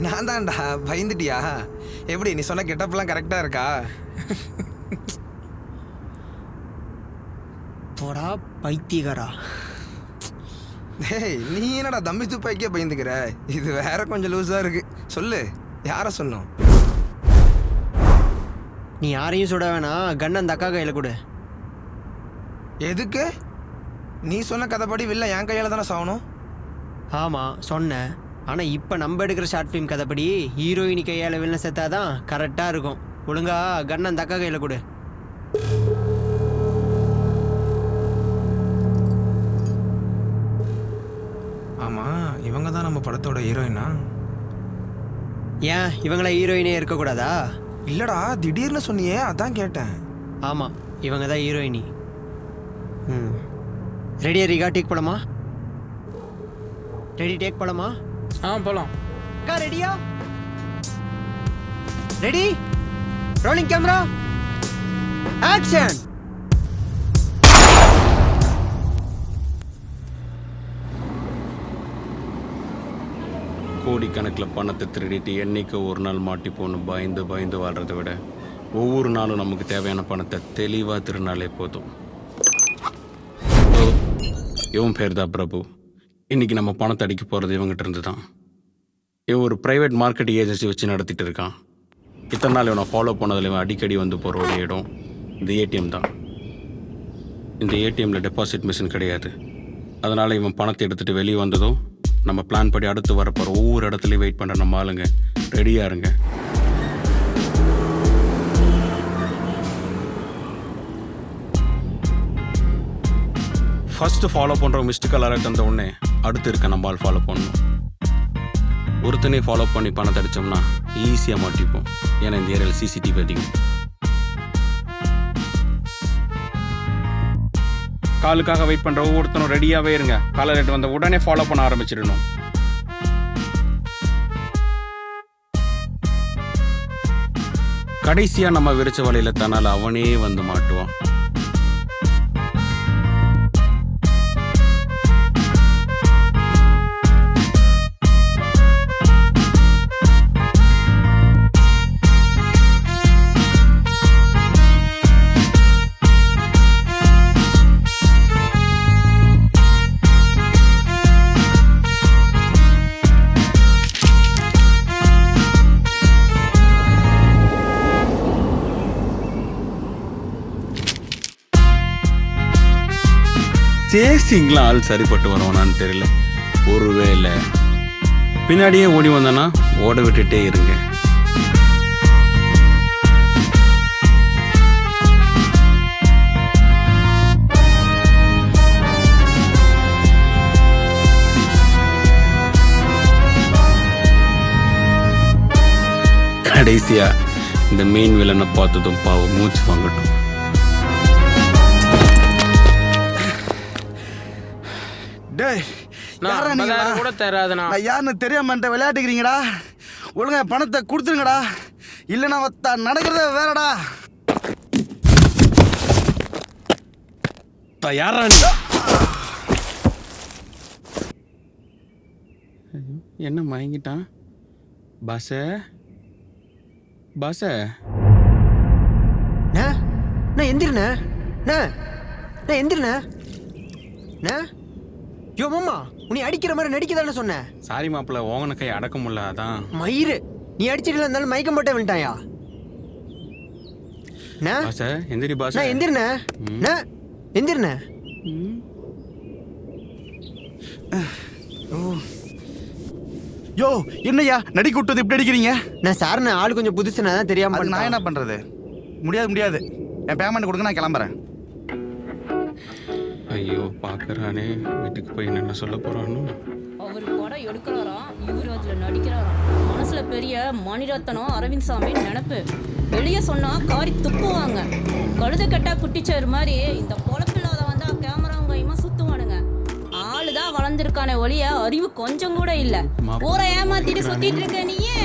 நான் தான்டா. பயந்துட்டியா? எப்படி நீ சொன்ன கெட்டப்லாம் கரெக்டா இருக்கா? போடா பைத்தியகாரா. நீ என்னடா தம்பி துப்பாக்கியே பயந்துக்கிற? இது வேற கொஞ்சம் லூஸா இருக்கு. சொல்லு, யார சொன்னோம்? நீ யாரையும் சுட வேணாம், கன் அந்த அக்கா கையில் கொடு. எதுக்கு? நீ சொன்ன கதைப்படி வில்ல என் கையால தானே சாகணும். ஆமாம் சொன்னேன். ஆனால் இப்போ நம்ம எடுக்கிற ஷார்ட் ஃபிலிம் கதைப்படி ஹீரோயினி கையால் வில்ல செத்தாதான் கரெக்டாக இருக்கும். ஒழுங்கா கன் அந்த அக்கா கையில் கொடு. ஆமா, இவங்க தான் நம்ம படத்தோட ஹீரோயினா? ஏன் இவங்கள ஹீரோயினே இருக்கக்கூடாதா? இல்லடா, திடீர்னு சொன்னியே, அதான் கேட்டேன். ஆமாம், இவங்க தான் ஹீரோயினி. ரெடியா ரிகா? டேக் போலாமா? ரெடி டேக் போலாமா? போலாம். அக்கா ரெடியா? ரெடி? Rolling camera, action. கோடிக்கணக்கில் பணத்தை திருடிட்டு என்னைக்கு ஒரு நாள் மாட்டிப்போன்னு பயந்து பயந்து வாழ்கிறத விட ஒவ்வொரு நாளும் நமக்கு தேவையான பணத்தை தெளிவாக திருநாளே போதும். இவன் பேர் தான் பிரபு. இன்றைக்கி நம்ம பணத்தை அடிக்க போகிறது இவங்ககிட்ட இருந்து தான். இவன் ஒரு ப்ரைவேட் மார்க்கெட்டிங் ஏஜென்சி வச்சு நடத்திட்டு இருக்கான். இத்தனை நாள் இவனை ஃபாலோ பண்ணதில் இவன் அடிக்கடி வந்து போகிற ஒரு இடம் இந்த ஏடிஎம் தான். இந்த ஏடிஎம்மில் டெபாசிட் மிஷின் கிடையாது. அதனால் இவன் பணத்தை எடுத்துகிட்டு வெளியே வந்ததும் நம்ம பிளான் படி அடுத்து வரப்போகிற ஒவ்வொரு இடத்துலையும் வெயிட் பண்ணுற நம்ம ஆளுங்க ரெடியாக இருங்க. ஃபஸ்ட்டு ஃபாலோ பண்ணுற மிஸ்டு கலரை தந்த உடனே அடுத்து இருக்க நம்ம ஆள் ஃபாலோ பண்ணணும். ஒருத்தனே ஃபாலோ பண்ணி பணத்தை அடித்தோம்னா ஈஸியாக மாட்டிப்போம். ஏன்னா இந்த ஏரியாவில் சிசிடிவி அதிகம். காலுக்காக வெயிட் பண்ணுற ஒவ்வொருத்தனும் ரெடியாகவே இருங்க. காலை ரேட்டு வந்த உடனே ஃபாலோ பண்ண ஆரம்பிச்சிடணும். கடைசியாக நம்ம விரிச்ச வலையில் தன்னால் அவனே வந்து மாட்டுவான். சேசிங்லாம் ஆள் சரிப்பட்டு வருவானான்னு தெரியல. ஒருவேளை பின்னாடியே ஓடி வந்தானா ஓட விட்டுட்டே இருங்க. கடைசியா இந்த மெயின் வில்லனை பார்த்ததும் பாவம் மூச்சு வாங்கட்டும். கூட தெரியாதுண்ணா. யாருன்னு தெரியாம விளையாட்டுக்கிறீங்கடா. ஒழுங்கா பணத்தை கொடுத்துருங்கடா, இல்லைன்னா நடக்கிறத வேறடா. யாரா என்ன மயங்கிட்டான்? பாச பாச நான் எந்திரண்ணே. நான் எந்திரண்ணே. யோ மாமா, உன்னை அடிக்கிற மாதிரி நடிக்கதானே சொன்னேன். சாரி மாப்பிள்ள, ஓங்கன கை அடக்க முடியல. அதான் மயிறு, நீ அடிச்சிட்டு இருந்தாலும் மயக்கம் போட்டே விட்டாயா? எந்திரி பாச. நான் எந்திரண்ணே. எந்திரண்ணே. யோ என்னையா நடிக்க விட்டது இப்படி அடிக்கிறீங்க? நான் சார்ண்ணே, ஆள் கொஞ்சம் புதுசுனா தான் தெரியாம. நான் என்ன பண்றது? முடியாது. என் பேமெண்ட் கொடுங்க, நான் கிளம்புறேன். ஐயோ பாக்குறானே, வீட்டுக்கு போய் என்ன சொல்ல போறானோ. அவர் படம் எடுக்கிறாராம், இவர் அதுல நடிக்கிறாராம். மனசுல பெரிய மணிரத்னம் அரவிந்த் சாமி நினைப்பு. வெளியே சொன்னா காரி துப்புவாங்க. கழுத கட்டா குட்டிச்சேர் மாதிரி இந்த பொழப்பில்லாத வந்தா கேமராவும் கையுமா சுத்துவானுங்க. ஆளுதான் வளர்ந்துருக்கானே ஒழிய அறிவு கொஞ்சம் கூட இல்ல. ஊரை ஏமாத்திட்டு சுத்திட்டு இருக்க நீயே.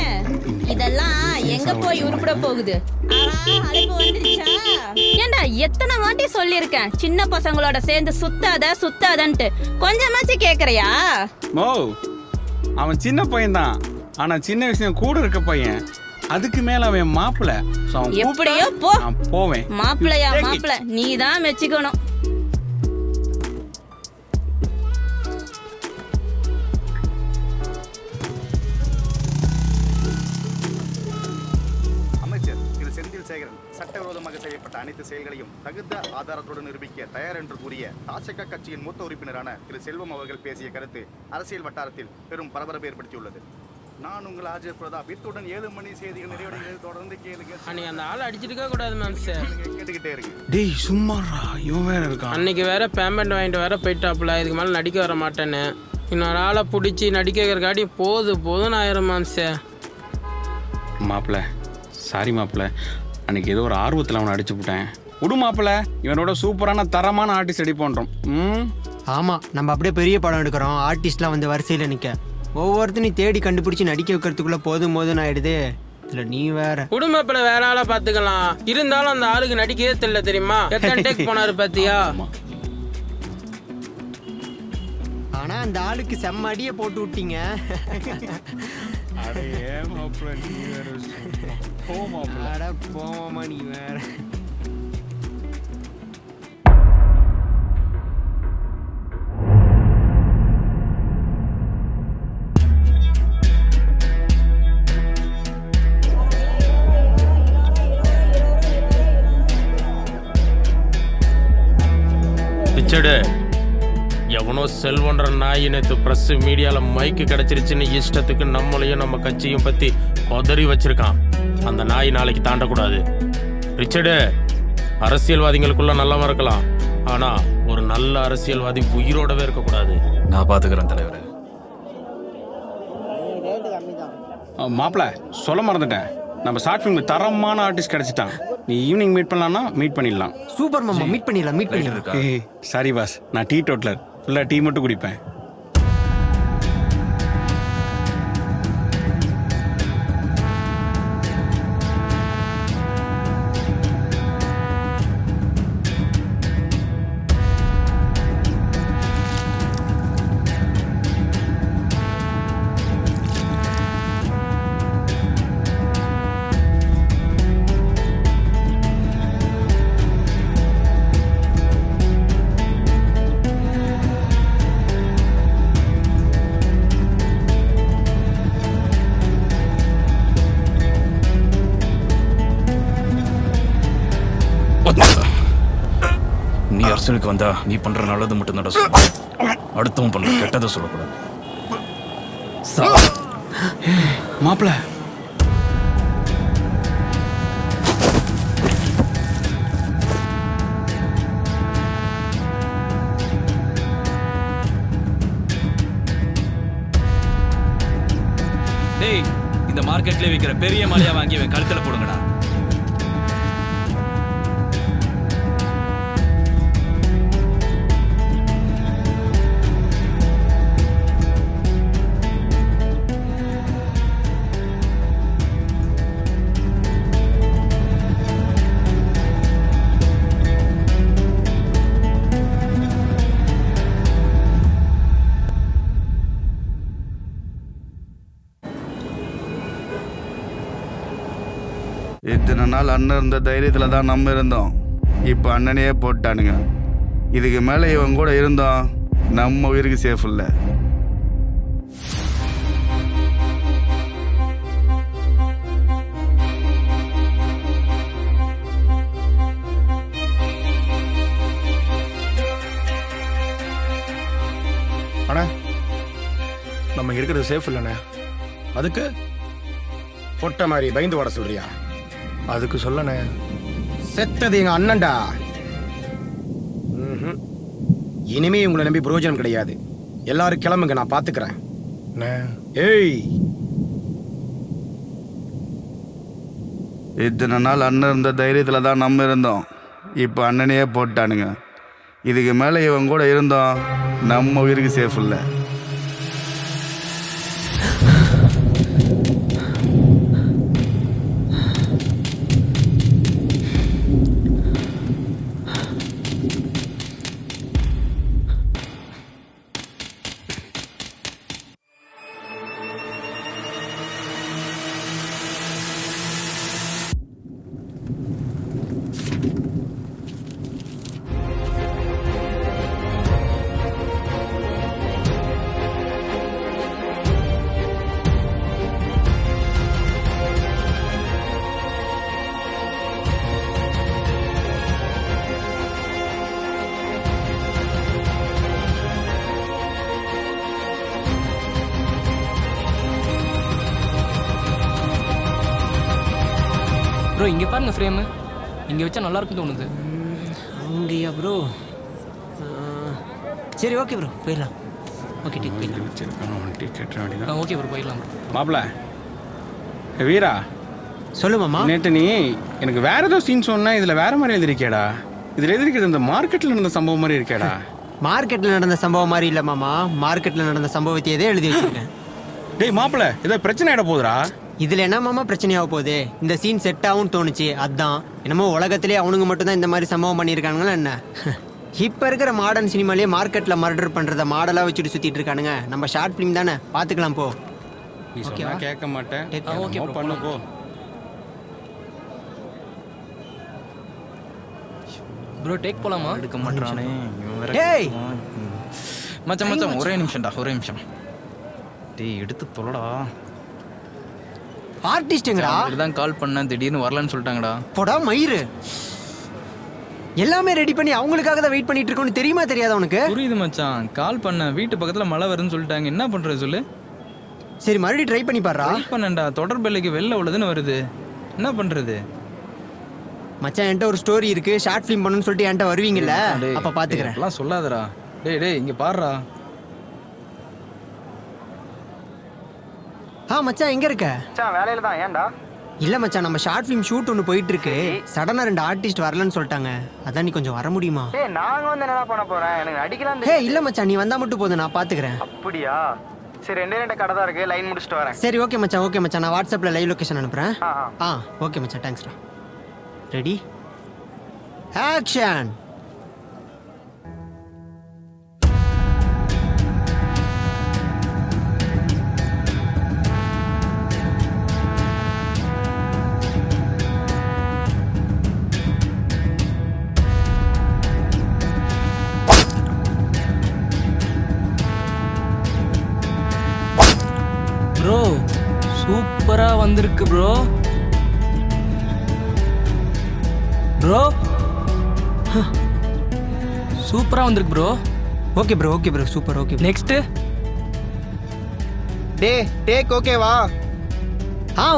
இதெல்லாம் எங்க போய் உருப்பிட போகுது? அழைப்பு வந்துருச்சா? ஏண்டா எத்தனை வாட்டி சொல்லியிருக்கேன் சின்ன பசங்களோட சேர்ந்து சுத்தாதன்ட்டு. கொஞ்சமாச்சு கேக்குறியா? மோ, அவன் சின்ன பையன்தான். ஆனால் சின்ன விஷயம் கூட இருக்க பையன், அதுக்கு மேலே அவன் மாப்பிள்ளை. ஸோ அவன் எப்படியோ போ. நான் போவேன். மாப்பிள்ளையா மாப்பிள்ளை, நீ தான் மெச்சிக்கணும். அமைச்சர் திரு செந்தில் சேகரன் சட்டவிரோதமாக செய்யப்பட்ட அனைத்து செயல்களையும் தகுந்த ஆதாரத்துடன் நிரூபிக்க தயார் என்று கூறிய தாசக கட்சியின் மூத்த உறுப்பினரான திரு செல்வம் அவர்கள் பேசிய கருத்து அரசியல் வட்டாரத்தில் பெரும் பரபரப்பு ஏற்படுத்தியுள்ளது. நான் உங்கள் ஆஜர் பிரதாப். இத்துடன் 7 மணி செய்திகள் நிறைவடைகிறது. தொடர்ந்து கேளுங்க. அன்னைக்கு அந்த ஆள் அடிச்சிருக்க கூடாது மேம் சார். கேட்டுக்கிட்டே இருக்கு. டேய் சும்மாடா, இவன் வேற இருக்கான். அன்னைக்கு வேற பேமெண்ட் வாங்கிட்டு வேற போயிட்டாப்புல. இதுக்கு மேலே நடிக்க வர மாட்டேன்னு இன்னொரு ஆளை பிடிச்சி நடிக்க வைக்கிறக்காட்டி போதும்னு ஆயிரும் மேம் சார். மாப்பிள்ள சாரி மாப்பிள்ள, அன்னைக்கு ஏதோ ஒரு ஆர்வத்தில் அவனை அடிச்சு விட்டேன். விடு மாப்பிள்ள, இவனோட சூப்பரான தரமான ஆர்டிஸ்ட் ரெடி பண்ணுறோம். ஆமாம், நம்ம அப்படியே பெரிய படம் எடுக்கிறோம். ஆர்டிஸ்ட்லாம் வந்து வரிசையில் நிற்க, ஒவ்வொருத்தனையும் தேடி கண்டுபிடிச்சி நடிக்க வைக்கிறதுக்குள்ளே போதும் ஆயிடுது. இல்லை நீ வேற குடும்பப்பில் வேற ஆளை பார்த்துக்கலாம். இருந்தாலும் அந்த ஆளுக்கு நடிக்கவே தெரியல தெரியுமா? எத்தனை டேக் போனாரு பார்த்தியா? ஆனால் அந்த ஆளுக்கு செம்ம அடியை போட்டு விட்டீங்க. போமாமா நீ வேற. பிச்சடு, எவனோ செல்வன்ற நாய் நேற்று ப்ரெஸ் மீடியாவில் மைக்கு கிடச்சிருச்சுன்னு இஷ்டத்துக்கு நம்மளையும் நம்ம கட்சியும் பற்றி கொதறி வச்சிருக்கான். அந்த நாய் நாளைக்கு தாண்டக்கூடாது. ரிச்சர்டு, அரசியல்வாதிகளுக்குள்ள நல்லவன் இருக்கலாம், ஆனால் ஒரு நல்ல அரசியல்வாதி உயிரோடவே இருக்கக்கூடாது. நான் பார்த்துக்கிறேன் தலைவர். மாப்பிள்ள சொல்ல மறந்துட்டேன், நம்ம ஷார்ட் ஃபிலிம் தரமான ஆர்டிஸ்ட் கிடைச்சிட்டான். நீ ஈவினிங் மீட் பண்ணலாம்னா மீட் பண்ணிடலாம். சூப்பர் மாமா, மீட் பண்ணிடலாம். சாரி பாஸ், நான் டீ டோட்டலர், ஃபுல்லாக டீ மட்டும் குடிப்பேன். நீ அரசனுக்கு வந்தா நீ பண்ற நல்லது மட்டும் தான் சொல்ல, அடுத்தவன் பண்ற கெட்டதை சொல்லக்கூடாது. மாப்பிள்ள டேய், இந்த மார்க்கெட்ல விற்கிற பெரிய மலையா வாங்கி கழுத்துல போடுங்கடா. இத்தனை நாள் அண்ணன் இருந்த தைரியத்தில் தான் நம்ம இருந்தோம். இப்போ அண்ணனையே போட்டானுங்க. இதுக்கு மேலே இவன் கூட இருந்தோம் நம்ம உயிருக்கு சேஃப் இல்லை. அண்ணா, நம்ம இருக்கிறது சேஃப் இல்லைண்ணே. அதுக்கு பொட்டை மாதிரி பயந்து வர சொல்றியா? அதுக்கு சொல்லண்ணே, செத்தது எங்க அண்ணன்டா. இனிமே உங்களை நம்பி பிரயோஜனம் கிடையாது. எல்லாரும் கிளம்புங்க, நான் பாத்துக்கிறேன். ஏய், இத்தனை நாள் அண்ணன் இருந்த தைரியத்தில் தான் நம்ம இருந்தோம். இப்போ அண்ணனையே போட்டானுங்க. இதுக்கு மேலே இவன் கூட இருந்தோம் நம்ம உயிருக்கு சேஃப் இல்லை. ப்ரோ இங்கே பாருங்க ஃப்ரேமு, இங்கே வச்சா நல்லா இருக்குன்னு தோணுது. அங்கேயா ப்ரோ? சரி ஓகே ப்ரோ, போயிடலாம். ஓகே டீ போயிடலாம். ஓகே ப்ரோ, போயிடலாம். மாப்பிள்ள வீரா, சொல்லு மாமா. நேற்று நீ எனக்கு வேற ஏதோ சீன் சொன்னா இதில் வேற மாதிரி எழுதிருக்கேடா. இதில் எழுதிருக்கிறது இந்த மார்க்கெட்டில் நடந்த சம்பவம் மாதிரி இருக்கேடா. மார்க்கெட்டில் நடந்த சம்பவம் மாதிரி இல்லை மாமா, மார்க்கெட்டில் நடந்த சம்பவத்தை எதே எழுதி வச்சிருக்கேன். டேய் மாப்பிள்ள, ஏதோ பிரச்சனை ஆகிட போகுதுடா. இதில் என்ன மாமா பிரச்சனையாக போகுது? இந்த சீன் செட் ஆகும்னு தோணுச்சு, அதான். என்னமோ உலகத்திலே அவனுங்க மட்டும்தான் இந்த மாதிரி சம்பவம் பண்ணியிருக்கானுங்களா என்ன? இப்போ இருக்கிற மாடர்ன் சினிமாலேயே மார்க்கெட்டில் மர்டர் பண்ணுறத மாடலாக வச்சுட்டு சுற்றிட்டு இருக்கானுங்க. நம்ம ஷார்ட் ஃபிலிம் தானே, பார்த்துக்கலாம் போ. நீ சொன்னா கேட்க மாட்டேன். ஓகே ப்ரோ, பண்ணு போ. ப்ரோ டேக் போலாமா? எடுக்க மாட்டானே ஏய் மச்சான் மச்சான், ஒரே நிமிஷம்டா, ஒரே நிமிஷம். டேய் எடுத்து தொலைடா. ஆர்டிஸ்ட்டுங்கடா. தான் கால் பண்ணேன், திடீர்னு வரலன்னு சொல்லிட்டாங்கடா. போடா மயிறு. எல்லாமே ரெடி பண்ணி அவங்களுக்காக தான் வெயிட் பண்ணிட்டு இருக்கோன்னு தெரியுமா தெரியாதா உனக்கு? புரியுது மச்சான், கால் பண்ணேன், வீட்டு பக்கத்தில் மழை வருதுன்னு சொல்லிட்டாங்க. என்ன பண்ணுறது சொல்லு? சரி மறுபடியும் ட்ரை பண்ணி பாடுறா. ட்ரை பண்ணேன்டா, தொடர்பெல்லைக்கு வெளில உள்ளதுன்னு வருது. என்ன பண்ணுறது? மச்சான் என்கிட்ட ஒரு ஸ்டோரி இருக்கு, ஷார்ட் ஃபிலிம் பண்ணணும்னு சொல்லிட்டு என்கிட்ட வருவீங்கல்ல, அப்ப பாத்துக்கிறேன். எல்லாம் சொல்லாதடா. டேய் டேய் இங்க பாருடா. மச்சான் எங்க இருக்க? மச்சான் வேலையில தான். ஏன்டா? இல்ல மச்சான், நம்ம ஷார்ட் ஃபிலிம் ஷூட் ஒன்று போயிட்டு இருக்கு. சடனா 2 ஆர்டிஸ்ட் வரலன்னு சொல்லிட்டாங்க. அதான் நீ கொஞ்சம் வர முடியுமா? ஏய் நாங்க வந்து என்னடா பண்ண போறேன்? எனக்கு அடிக்கலாம். இல்ல மச்சான், நீ வந்தா மட்டும் போதும், நான் பாத்துக்கிறேன். அப்படியா? சரி, 2 கடை தான் இருக்கு, லைன் முடிச்சுட்டு வரேன். சரி ஓகே மச்சான், ஓகே மச்சான், நான் வாட்ஸ்அப்ல லைவ் லொகேஷன் அனுப்புறேன். ஓகே மச்சான், தேங்க்ஸ்டா. Ready action. ப்ரோ சூப்பரா வந்திருக்கு ப்ரோ. ப்ரோ சூப்பரா வந்திருக்கு bro. Okay bro, okay bro, super. Okay next day take ஓகேவா?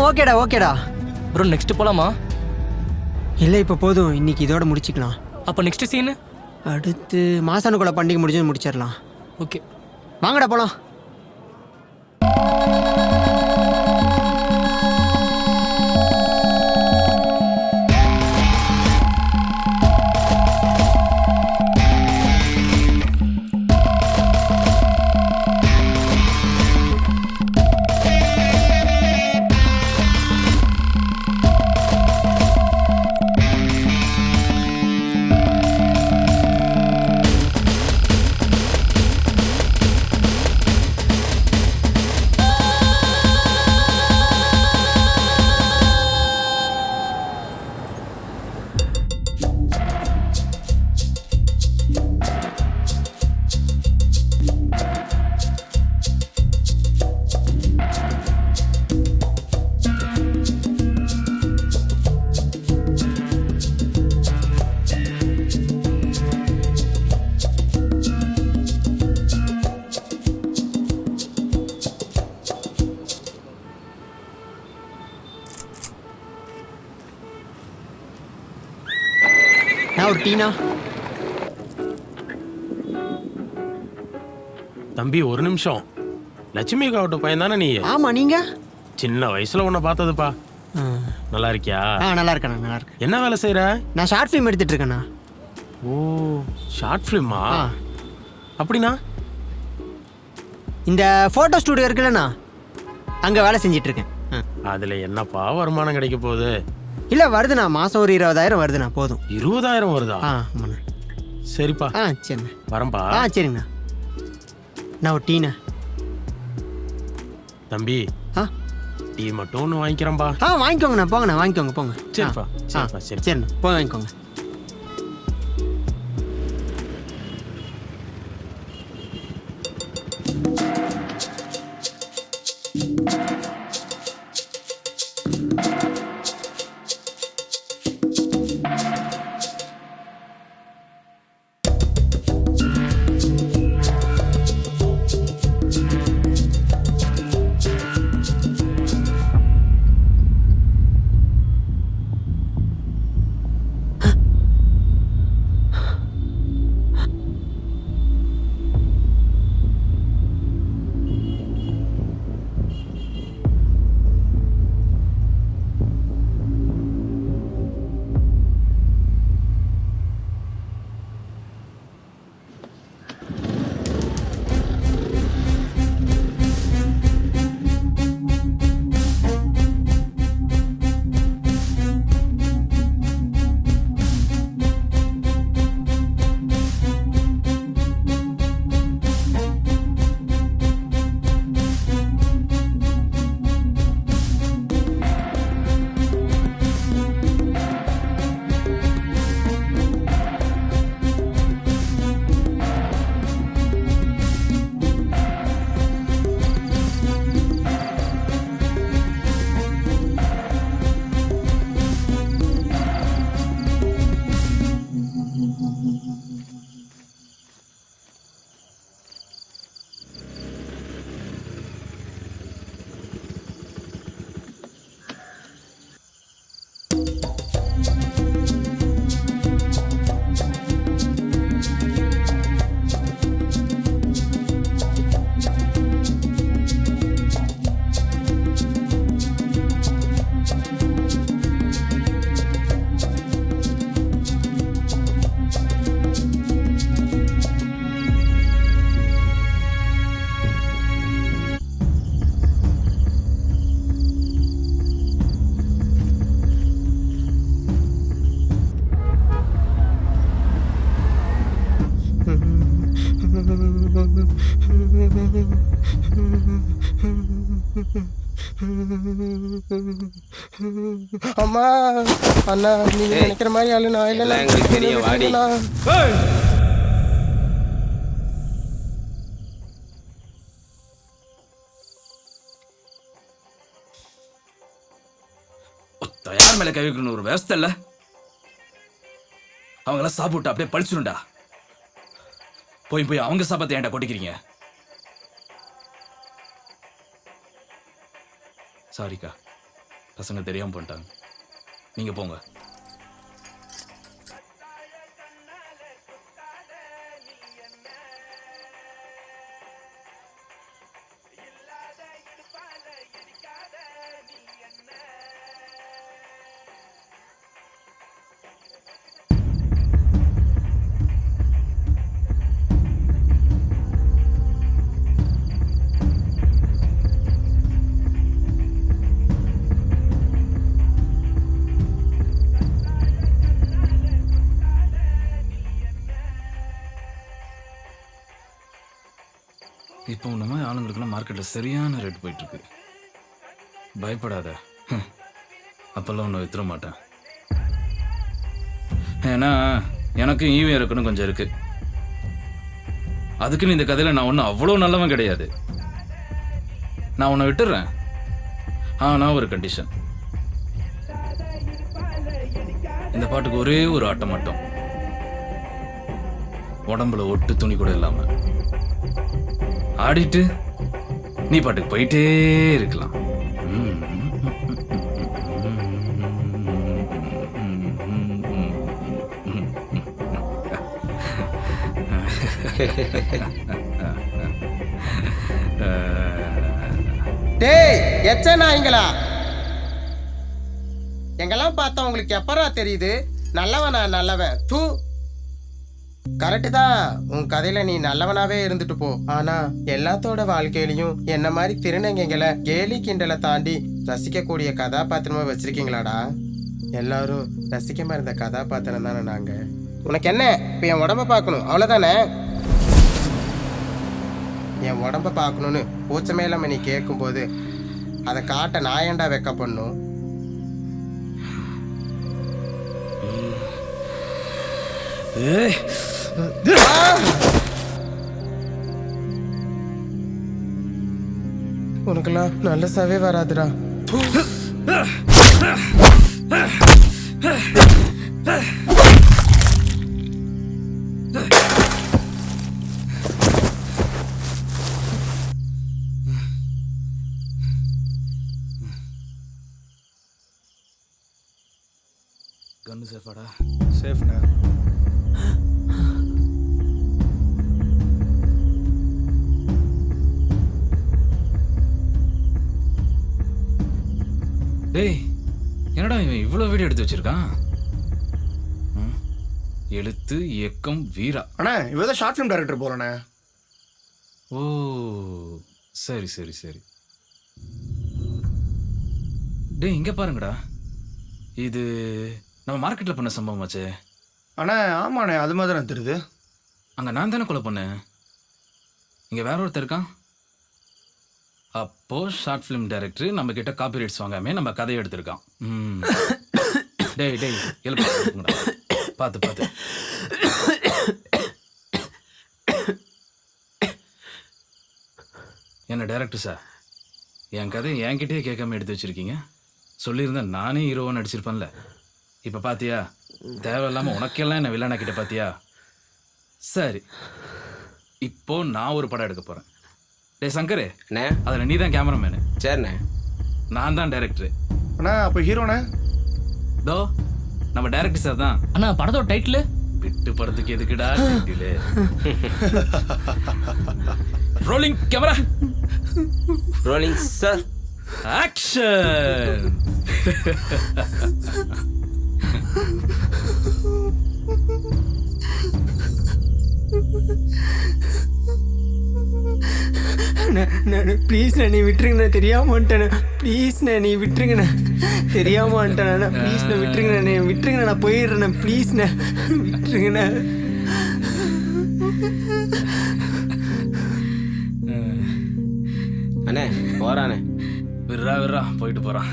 ஓகேடா ஓகேடா. ப்ரோ நெக்ஸ்ட் போலாமா? இல்லை இப்போ போதும், இன்னைக்கு இதோட முடிச்சுக்கலாம். அப்போ நெக்ஸ்ட் சீனு அடுத்து மாசானுக்குள்ள பண்டிகை முடிஞ்சு முடிச்சிடலாம். ஓகே வாங்கடா போலாம். நான் ஒரு டீனா. தம்பி ஒரு நிமிஷம். லட்சுமி காவட்ட பையன் தானே நீ? ஆமா, நீங்க? சின்ன வயசுல உன்னை பார்த்ததுப்பா. நல்லா இருக்கியா? நல்லா இருக்கேன், நல்லா இருக்கேன். என்ன வேலை செய்யற? நான் ஷார்ட் ஃபிலிம் எடுத்துட்டு இருக்கேண்ணா. ஓ ஷார்ட் ஃபிலிமா? அப்படின்னா இந்த போட்டோ ஸ்டுடியோ இருக்குல்லண்ணா, அங்க வேலை செஞ்சிட்டு இருக்கேன். அதுல என்னப்பா வருமானம் கிடைக்க போகுது? இல்ல வருதுண்ணா, மாசம் ஒரு 20,000 வருதுண்ணா. போதும். 20,000 வருதா? ஆமாண்ணா. சரிப்பா. சரிண்ணா. வரம்பா. சரிங்கண்ணா. நான் ஒரு டீனா. தம்பி டீ மட்டும் ஒன்று வாங்கிக்கிறேன்பா. வாங்கிக்கோங்கண்ணா, போங்கண்ணா, வாங்கிக்கோங்க போங்க. சரிப்பா சரிப்பா சரி சரிண்ணா, போய் வாங்கிக்கோங்க. அம்மா அண்ணா நீங்க நினைக்கிற மாதிரி ஆளு நான் இல்ல எங்களுக்கு தெரியும் வாடி. யார் மேல கை வைக்கணும் ஒரு விவசாய இல்ல. அவங்களாம் சாப்பிட்டு அப்படியே பழிச்சுடும்டா. போய் அவங்க சாப்பாத்தை ஏன்டா கொட்டிக்கிறீங்க? சாரிக்கா, பசங்க தெரியாம பண்ணிட்டாங்க. நீங்க போங்க. இப்போ இந்த மாதிரி ஆளுங்களுக்குலாம் மார்க்கெட்டில் சரியான ரேட் போயிட்டுருக்கு. பயப்படாத, அப்போல்லாம் ஒன்று வித்துற மாட்டேன். ஏன்னா எனக்கும் ஈவன் இருக்கணும் கொஞ்சம் இருக்கு. அதுக்குன்னு இந்த கதையில் நான் ஒன்றும் அவ்வளோ நல்லவன் கிடையாது. நான் உன்னை விட்டுறேன், ஆனால் ஒரு கண்டிஷன். இந்த பாட்டுக்கு ஒரே ஒரு ஆட்டம் மட்டும், உடம்புல ஒட்டு துணி கூட இல்லாம ஆடிட்டு நீ பாட்டுக்கு போயிட்டே இருக்கலாம். டேய் எச்ச நாய்ங்களா, எங்கெல்லாம் பார்த்தா உங்களுக்கு எப்பரா தெரியுது நல்லவனா நல்லவன்? தூ, கரெக்டு தான், உன் கதையில நீ நல்லவனாவே இருந்துட்டு போ. ஆனா எல்லாத்தோட வாழ்க்கையிலையும் என்ன மாதிரி திருநங்கைகளை கேலி கிண்டலை தாண்டி ரசிக்கக்கூடிய கதாபாத்திரமா வச்சிருக்கீங்களாடா? எல்லாரும் ரசிக்காம இருந்த கதாபாத்திரம் தானே நாங்க. உனக்கு என்ன இப்ப என் உடம்ப பார்க்கணும் அவ்வளவுதானே? என் உடம்ப பார்க்கணும்னு பூச்சமே இல்லாம நீ கேட்கும் போது அதை காட்ட நான் ஏன்டா வெக்க பண்ணும்? உனக்கெல்லாம் நல்ல சவே வராதுடா. கண்ணு சேஃபாடா? சேஃப்ண்ணா. டேய், என்னடா இவன் இவ்வளோ வீடியோ எடுத்து வச்சிருக்கான்? எழுத்து இயக்கம் வீரா. அண்ணா இவதான் ஷார்ட் ஃபிலிம் டைரக்டர் போறேண்ணே. ஓ சரி சரி சரி. டேய் இங்க பாருங்கடா, இது நம்ம மார்க்கெட்ல பண்ண சம்பவம் ஆச்சே. அண்ணா ஆமாண்ணே, அது மாதிரி தான் தெரியுது. அங்க நான் தானே கொலை பண்ணேன். இங்க வேற ஒருத்தர் இருக்கான். அப்போ ஷார்ட் ஃபிலிம் டைரக்டர் நம்ம கிட்ட காப்பி ரைட்ஸ் வாங்காம நம்ம கதையை எடுத்திருக்கான். டேய் டேய் எழுப்புங்கடா, பார்த்து பார்த்து. என்ன டைரக்டர் சார், என் கதையை என்கிட்டயே கேட்காம எடுத்து வச்சிருக்கீங்க. சொல்லியிருந்தா நானே ஹீரோவாக நடிச்சிருப்பேன்ல. இப்போ பார்த்தியா, தேவையில்லாமல் உனக்கெல்லாம் என்ன வில்லனா கிட்ட பார்த்தியா? சரி, இப்போ நான் ஒரு படம் எடுக்க போகிறேன். டே சங்கரு, அதில் நீ தான் கேமராமேனு. சரிண்ணே. நான் தான் டைரக்டரு. அண்ணா அப்போ ஹீரோண்ணே? தோ நம்ம டைரக்டர் சார் தான். அண்ணா படத்தோட டைட்டில்? விட்டு படத்துக்கு எதுக்குடா title? Rolling camera. Rolling sir. Action. ப்ளீஸ்ண்ணே நீ விட்டுருங்கண்ணா, தெரியாம வந்துட்டேண்ணே. ப்ளீஸ்ண்ணே நீ விட்டுருங்கண்ணே, தெரியாம வந்துட்டேண்ணா. ப்ளீஸ்ண்ணே விட்டுருங்கண்ணே, விட்டுருங்கண்ணே, நான் போயிடுறேண்ணே. ப்ளீஸ்ண்ணே விட்டுருங்கண்ணே. அண்ணே போறானே. விட்றா போயிட்டு போகிறான்.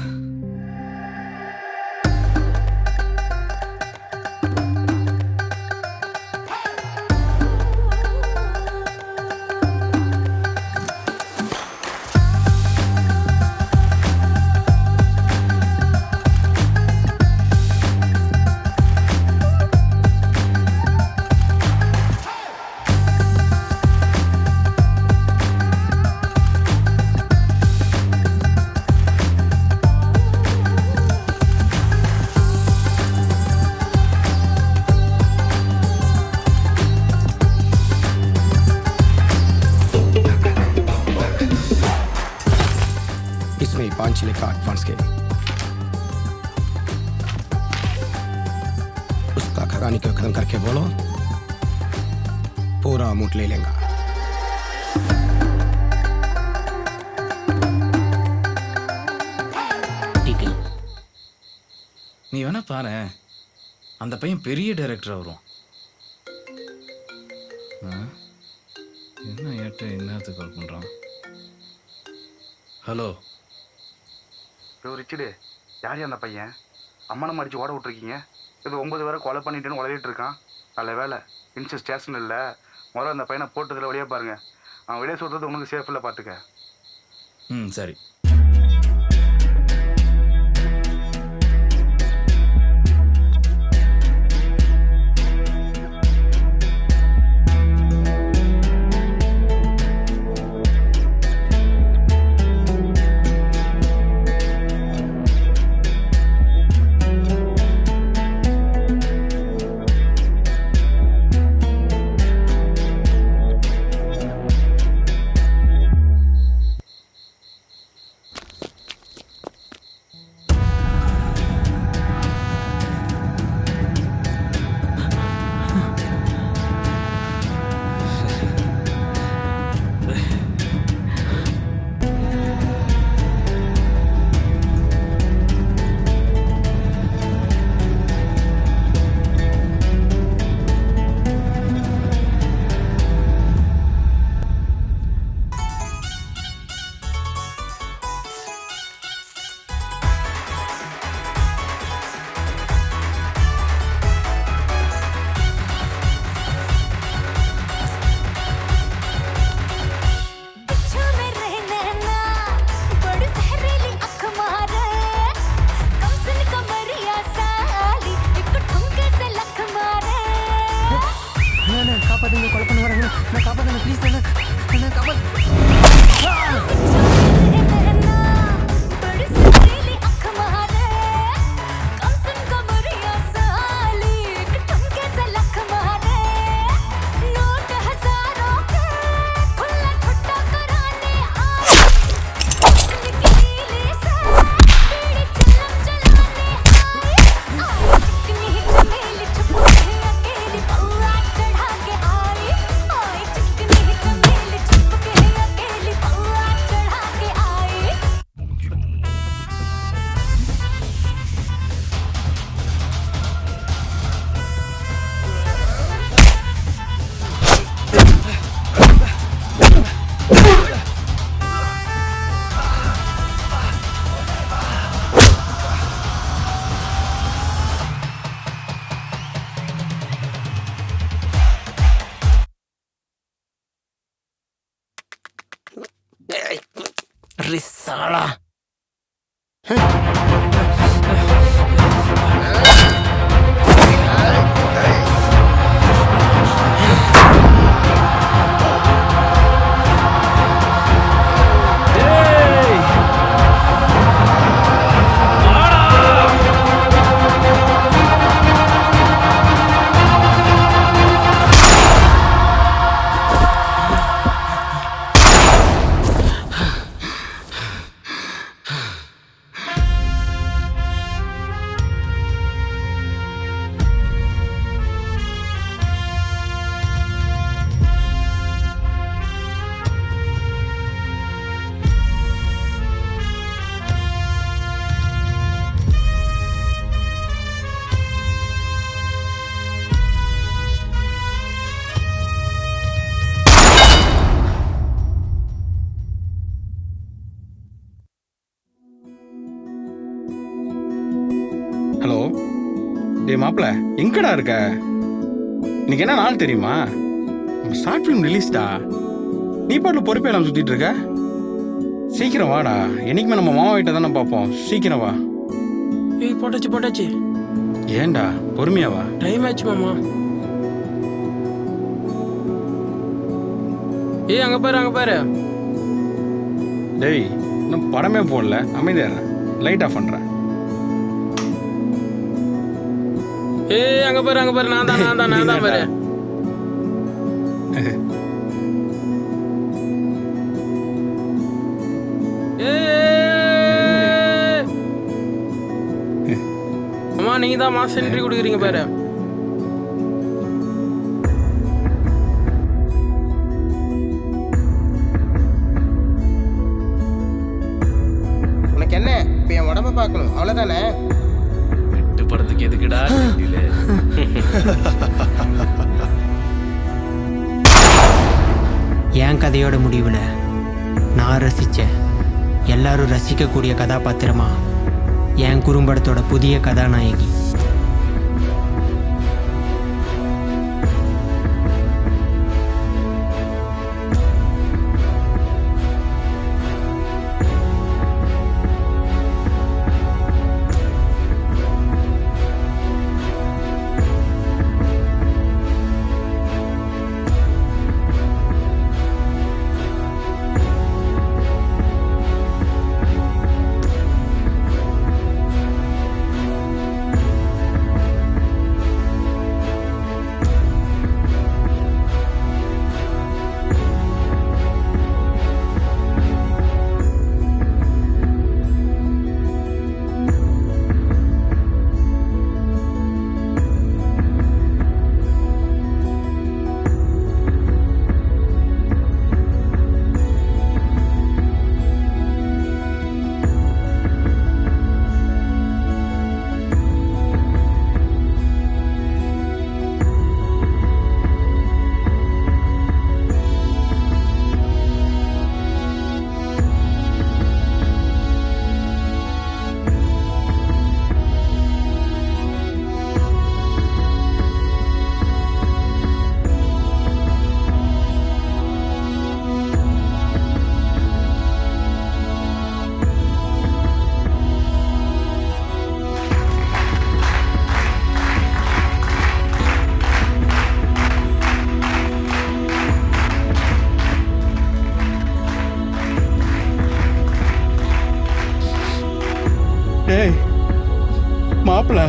इसमें 5 लाख का एडवांस के उसका खरानी को खत्म करके बोलो पूरा अमाउंट ले लेंगे. நீ வேணா பாரு, அந்த பையன் பெரிய டைரக்டராக வரும். என்ன ஏட்ட என்னத்துக்கு கால் பண்ணுறான்? ஹலோ ரிச்சடு, யார் அந்த பையன்? அம்மனை அடிச்சு ஓட விட்டுருக்கீங்க. இது 9 பேரை கொலை பண்ணிட்டுன்னு உளறிட்டு இருக்கான். நல்ல வேலை இன்ஸ்ட் ஸ்டேஷன் இல்லை. முதல்ல அந்த பையனை போட்டதில் வெளியே பாருங்க. அவன் வெளியே சொல்கிறது உனக்கு சேஃப் இல்லை, பார்த்துக்க. சரி. साला டேய் மாப்பிள்ள எங்கடா இருக்க? இன்னைக்கு என்ன நாள் தெரியுமா? நம்ம ஷார்ட் ஃபிலிம் ரிலீஸ்டா. நீ பாட்டில் பொறுப்பே இல்லாமல் சுற்றிட்டு இருக்க. சீக்கிரம் வாடா. என்னைக்குமே நம்ம மாமா வீட்டை தானே பார்ப்போம். சீக்கிரம் வா. ஏய் போட்டாச்சு. ஏன்டா பொறுமையா வா. டைம் ஆச்சு மாமா. ஏய் அங்கே பாரு. டேய் இன்னும் படமே போடல. அமைதியா லைட் ஆஃப் பண்ணுறேன். ஏய் அங்கே பாரு. நான் தான் பாரு. அம்மா நீங்க தான் மாஸ் என்ட்ரி கொடுக்குறீங்க பாரு. உனக்கு என்ன இப்போ என் உடம்ப பார்க்கணும் அவ்வளோதானே? எட்டு படத்துக்கு எதுக்குடா என் கதையோட முடிவில் நான் ரசித்தேன், எல்லாரும் ரசிக்கக்கூடிய கதாபாத்திரமா என் குறும்படத்தோட புதிய கதாநாயகி. டேய் மாப்பிள்ள